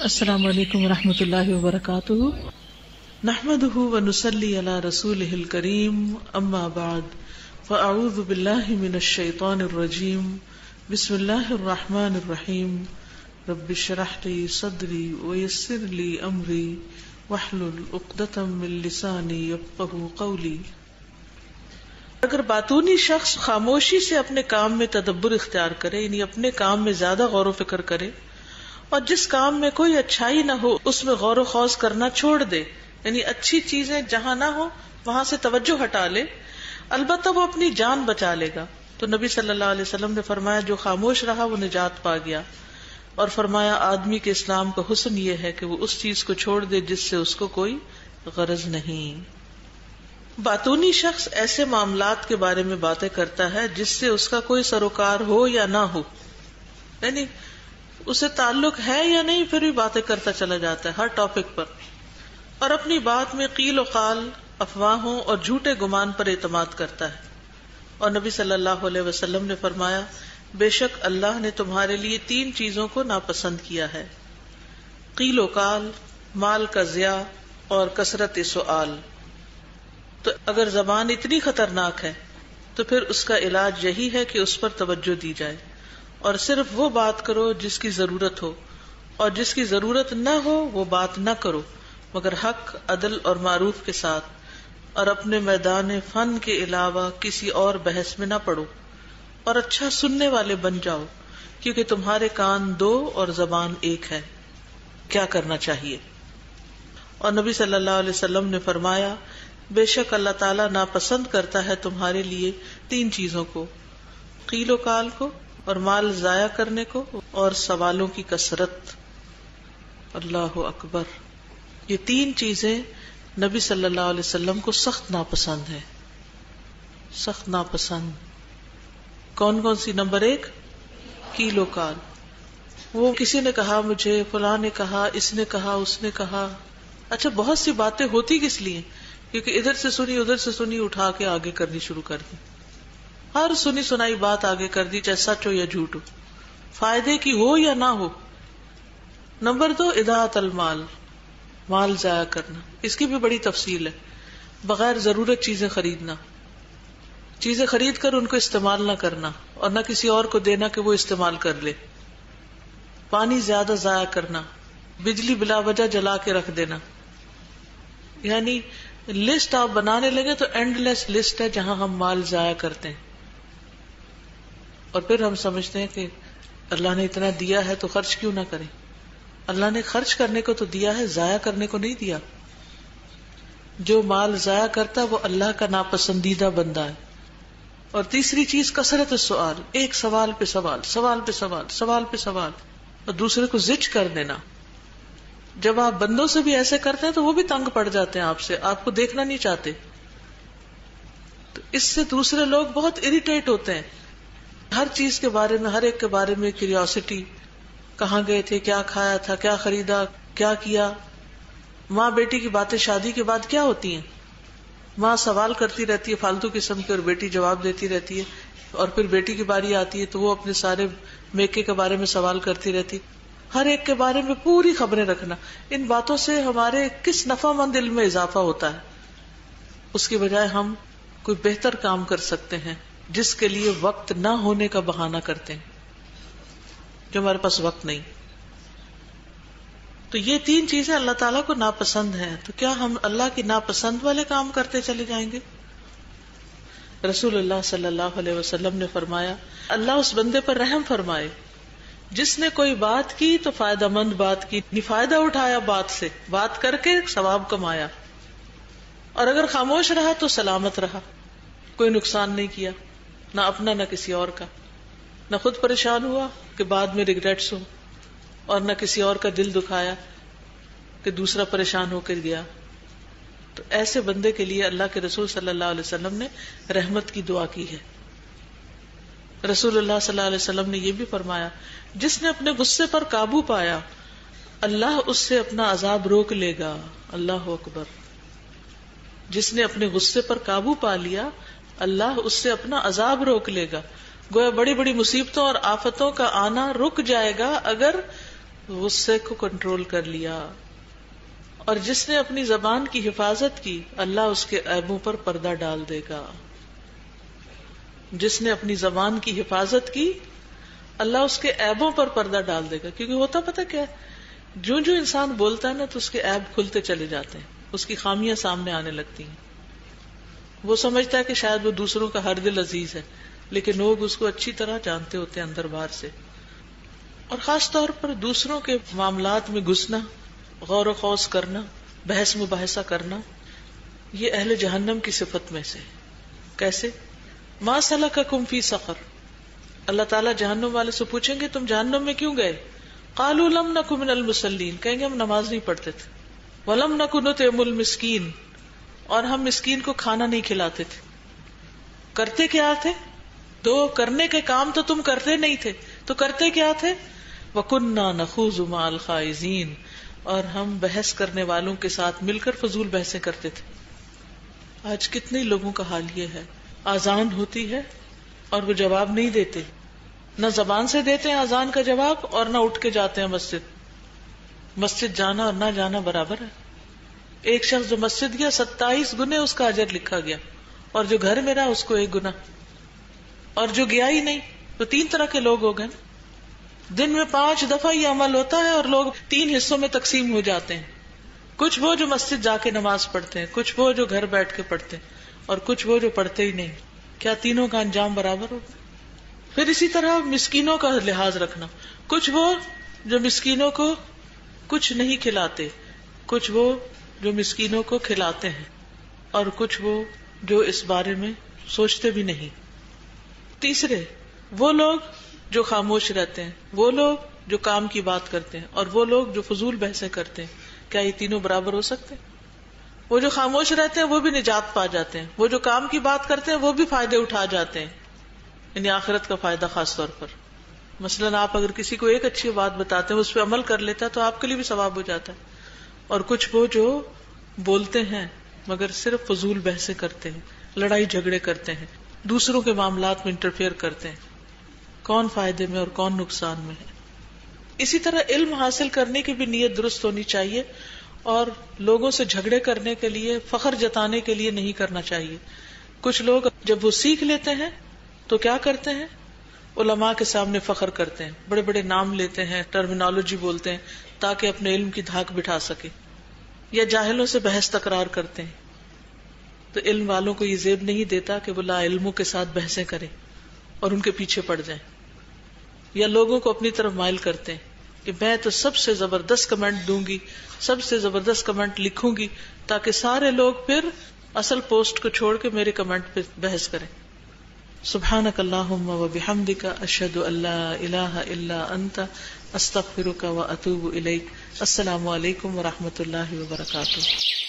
السلام علیکم ورحمۃ اللہ وبرکاتہ. نحمده ونصلی علی رسوله الکریم اما بعد فاعوذ باللہ من الشیطان الرجیم بسم اللہ الرحمن الرحیم رب اشرح لی صدری ویسر لی امری واحلل عقدۃ من لسانی یفقہوا قولی. اگر باطونی شخص خاموشی سے اپنے کام میں تدبر اختیار کرے، یعنی اپنے کام میں زیادہ غور و فکر کرے، اور جس کام میں کوئی اچھائی نہ ہو اس میں غور و خوض کرنا چھوڑ دے، یعنی اچھی چیزیں جہاں نہ ہو وہاں سے توجہ ہٹا لے، البتہ وہ اپنی جان بچا لے گا. تو نبی صلی اللہ علیہ وسلم نے فرمایا جو خاموش رہا وہ نجات پا گیا، اور فرمایا آدمی کے اسلام کا حسن یہ ہے کہ وہ اس چیز کو چھوڑ دے جس سے اس کو کوئی غرض نہیں. باطونی شخص ایسے معاملات کے بارے میں باتیں کرتا ہے جس سے اس کا کوئی سروکار ہو یا نہ ہو، یعنی اسے تعلق ہے یا نہیں پھر بھی باتیں کرتا چلا جاتا ہے ہر ٹاپک پر، اور اپنی بات میں قیل و قال، افواہوں اور جھوٹے گمان پر اعتماد کرتا ہے. اور نبی صلی اللہ علیہ وسلم نے فرمایا بے شک اللہ نے تمہارے لیے 3 چیزوں کو ناپسند کیا ہے: قیل و قال، مال کا ضیاع اور کثرت سؤال. تو اگر زبان اتنی خطرناک ہے تو پھر اس کا علاج یہی ہے کہ اس پر توجہ دی جائے، اور صرف وہ بات کرو جس کی ضرورت ہو، اور جس کی ضرورت نہ ہو وہ بات نہ کرو، مگر حق، عدل اور معروف کے ساتھ، اور اپنے میدان فن کے علاوہ کسی اور بحث میں نہ پڑو، اور اچھا سننے والے بن جاؤ، کیونکہ تمہارے کان 2 اور زبان 1 ہے. کیا کرنا چاہیے؟ اور نبی صلی اللہ علیہ وسلم نے فرمایا بے شک اللہ تعالیٰ ناپسند کرتا ہے تمہارے لیے 3 چیزوں کو: قیل و قال کو، اور مال ضائع کرنے کو، اور سوالوں کی کثرت. اللہ اکبر. یہ 3 چیزیں نبی صلی اللہ علیہ وسلم کو سخت ناپسند ہے، سخت ناپسند. کون کون سی؟ نمبر 1 قیل و قال. وہ کسی نے کہا مجھے، فلاں نے کہا، اس نے کہا، اس نے کہا. اچھا بہت سی باتیں ہوتی کس لیے؟ کیونکہ ادھر سے سنی ادھر سے سنی، اٹھا کے آگے کرنی شروع کر دی. ہر سنی سنائی بات آگے کر دی، چاہے سچ ہو یا جھوٹ ہو، فائدے کی ہو یا نہ ہو. نمبر 2 اضاعت المال، مال ضائع کرنا. اس کی بھی بڑی تفصیل ہے. بغیر ضرورت چیزیں خریدنا، چیزیں خرید کر ان کو استعمال نہ کرنا، اور نہ کسی اور کو دینا کہ وہ استعمال کر لے. پانی زیادہ ضائع کرنا، بجلی بلا وجہ جلا کے رکھ دینا. یعنی لسٹ آپ بنانے لگے تو اینڈ لیس لسٹ ہے جہاں ہم مال ضائع کرتے ہیں، اور پھر ہم سمجھتے ہیں کہ اللہ نے اتنا دیا ہے تو خرچ کیوں نہ کریں. اللہ نے خرچ کرنے کو تو دیا ہے، ضائع کرنے کو نہیں دیا. جو مال ضائع کرتا وہ اللہ کا ناپسندیدہ بندہ ہے. اور تیسری چیز کثرت السؤال، ایک سوال پہ سوال، سوال پہ سوال، سوال پہ سوال، اور دوسرے کو زج کر دینا. جب آپ بندوں سے بھی ایسے کرتے ہیں تو وہ بھی تنگ پڑ جاتے ہیں آپ سے، آپ کو دیکھنا نہیں چاہتے. تو اس سے دوسرے لوگ بہت اریٹیٹ ہوتے ہیں. ہر چیز کے بارے میں، ہر ایک کے بارے میں کیوریوسٹی، کہاں گئے تھے، کیا کھایا تھا، کیا خریدا، کیا کیا. ماں بیٹی کی باتیں شادی کے بعد کیا ہوتی ہیں؟ ماں سوال کرتی رہتی ہے فالتو قسم کے، اور بیٹی جواب دیتی رہتی ہے. اور پھر بیٹی کی باری آتی ہے تو وہ اپنے سارے میکے کے بارے میں سوال کرتی رہتی. ہر ایک کے بارے میں پوری خبریں رکھنا. ان باتوں سے ہمارے کس نفع مند علم میں اضافہ ہوتا ہے؟ اس کی بجائے ہم کوئی بہتر کام کر سکتے ہیں جس کے لیے وقت نہ ہونے کا بہانہ کرتے ہیں، جو ہمارے پاس وقت نہیں. تو یہ 3 چیزیں اللہ تعالیٰ کو ناپسند ہیں. تو کیا ہم اللہ کی ناپسند والے کام کرتے چلے جائیں گے؟ رسول اللہ صلی اللہ علیہ وسلم نے فرمایا اللہ اس بندے پر رحم فرمائے جس نے کوئی بات کی تو فائدہ مند بات کی، فائدہ اٹھایا بات سے، بات کر کے ثواب کمایا، اور اگر خاموش رہا تو سلامت رہا، کوئی نقصان نہیں کیا، نہ اپنا نہ کسی اور کا، نہ خود پریشان ہوا کہ بعد میں ریگریٹس ہو، اور نہ کسی اور کا دل دکھایا کہ دوسرا پریشان ہو کر گیا. تو ایسے بندے کے لیے اللہ کے رسول صلی اللہ علیہ وسلم نے رحمت کی دعا کی ہے. رسول اللہ صلی اللہ علیہ وسلم نے یہ بھی فرمایا جس نے اپنے غصے پر قابو پایا اللہ اس سے اپنا عذاب روک لے گا. اللہ اکبر. جس نے اپنے غصے پر قابو پا لیا اللہ اس سے اپنا عذاب روک لے گا. گویا بڑی بڑی مصیبتوں اور آفتوں کا آنا رک جائے گا اگر غصے کو کنٹرول کر لیا. اور جس نے اپنی زبان کی حفاظت کی اللہ اس کے عیبوں پر پردہ ڈال دے گا. جس نے اپنی زبان کی حفاظت کی اللہ اس کے عیبوں پر پردہ ڈال دے گا. کیونکہ ہوتا پتہ کیا ہے، جو انسان بولتا ہے نا تو اس کے عیب کھلتے چلے جاتے ہیں، اس کی خامیاں سامنے آنے لگتی ہیں. وہ سمجھتا ہے کہ شاید وہ دوسروں کا ہر دل عزیز ہے، لیکن لوگ اس کو اچھی طرح جانتے ہوتے ہیں اندر باہر سے. اور خاص طور پر دوسروں کے معاملات میں گھسنا، غور و خوض کرنا، بحث مباحثہ کرنا، یہ اہل جہنم کی صفت میں سے. کیسے؟ ما سلککم فی سقر، اللہ تعالیٰ جہنم والے سے پوچھیں گے تم جہنم میں کیوں گئے؟ قالوا لم نک من المصلین، کہیں گے ہم نماز نہیں پڑھتے تھے. ولم نک نطعم المسکین، اور ہم مسکین کو کھانا نہیں کھلاتے تھے. کرتے کیا تھے؟ دو کرنے کے کام تو تم کرتے نہیں تھے، تو کرتے کیا تھے؟ وَكُنَّا نَخُوضُ مَعَ الْخَائِضِينَ، اور ہم بحث کرنے والوں کے ساتھ مل کر فضول بحثیں کرتے تھے. آج کتنے لوگوں کا حال یہ ہے، اذان ہوتی ہے اور وہ جواب نہیں دیتے، نہ زبان سے دیتے ہیں اذان کا جواب اور نہ اٹھ کے جاتے ہیں مسجد. مسجد جانا اور نہ جانا برابر ہے. ایک شخص جو مسجد گیا 27 گنے اس کا اجر لکھا گیا، اور جو گھر میں رہا اس کو 1 گنا، اور جو گیا ہی نہیں تو 3 طرح کے لوگ ہو گئے. دن میں 5 دفعہ یہ عمل ہوتا ہے اور لوگ 3 حصوں میں تقسیم ہو جاتے ہیں. کچھ وہ جو مسجد جا کے نماز پڑھتے ہیں، کچھ وہ جو گھر بیٹھ کے پڑھتے ہیں، اور کچھ وہ جو پڑھتے ہی نہیں. کیا تینوں کا انجام برابر ہوگا؟ پھر اسی طرح مسکینوں کا لحاظ رکھنا، کچھ وہ جو مسکینوں کو کچھ نہیں کھلاتے، کچھ وہ جو مسکینوں کو کھلاتے ہیں، اور کچھ وہ جو اس بارے میں سوچتے بھی نہیں. تیسرے وہ لوگ جو خاموش رہتے ہیں، وہ لوگ جو کام کی بات کرتے ہیں، اور وہ لوگ جو فضول بحثیں کرتے ہیں. کیا یہ تینوں برابر ہو سکتے ہیں؟ وہ جو خاموش رہتے ہیں وہ بھی نجات پا جاتے ہیں، وہ جو کام کی بات کرتے ہیں وہ بھی فائدے اٹھا جاتے ہیں، یعنی آخرت کا فائدہ خاص طور پر. مثلاً آپ اگر کسی کو ایک اچھی بات بتاتے ہیں، اس پہ عمل کر لیتا ہے تو آپ کے لیے بھی ثواب ہو جاتا ہے. اور کچھ وہ جو بولتے ہیں مگر صرف فضول بحثیں کرتے ہیں، لڑائی جھگڑے کرتے ہیں، دوسروں کے معاملات میں انٹرفیئر کرتے ہیں. کون فائدے میں اور کون نقصان میں ہے؟ اسی طرح علم حاصل کرنے کی بھی نیت درست ہونی چاہیے، اور لوگوں سے جھگڑے کرنے کے لیے، فخر جتانے کے لیے نہیں کرنا چاہیے. کچھ لوگ جب وہ سیکھ لیتے ہیں تو کیا کرتے ہیں؟ علماء کے سامنے فخر کرتے ہیں، بڑے بڑے نام لیتے ہیں، ٹرمینالوجی بولتے ہیں تاکہ اپنے علم کی دھاک بٹھا سکے، یا جاہلوں سے بحث تکرار کرتے ہیں. تو علم والوں کو یہ زیب نہیں دیتا کہ وہ لا علموں کے ساتھ بحثیں کریں اور ان کے پیچھے پڑ جائیں. یا لوگوں کو اپنی طرف مائل کرتے ہیں کہ میں تو سب سے زبردست کمنٹ دوں گی، سب سے زبردست کمنٹ لکھوں گی، تاکہ سارے لوگ پھر اصل پوسٹ کو چھوڑ کے میرے کمنٹ پہ بحث کریں. سبحانک اللہم و بحمدک، اشہد ان لا الہ الا انت، استغفرک و اتوب الیک. السلام علیکم و رحمۃ اللہ وبرکاتہ.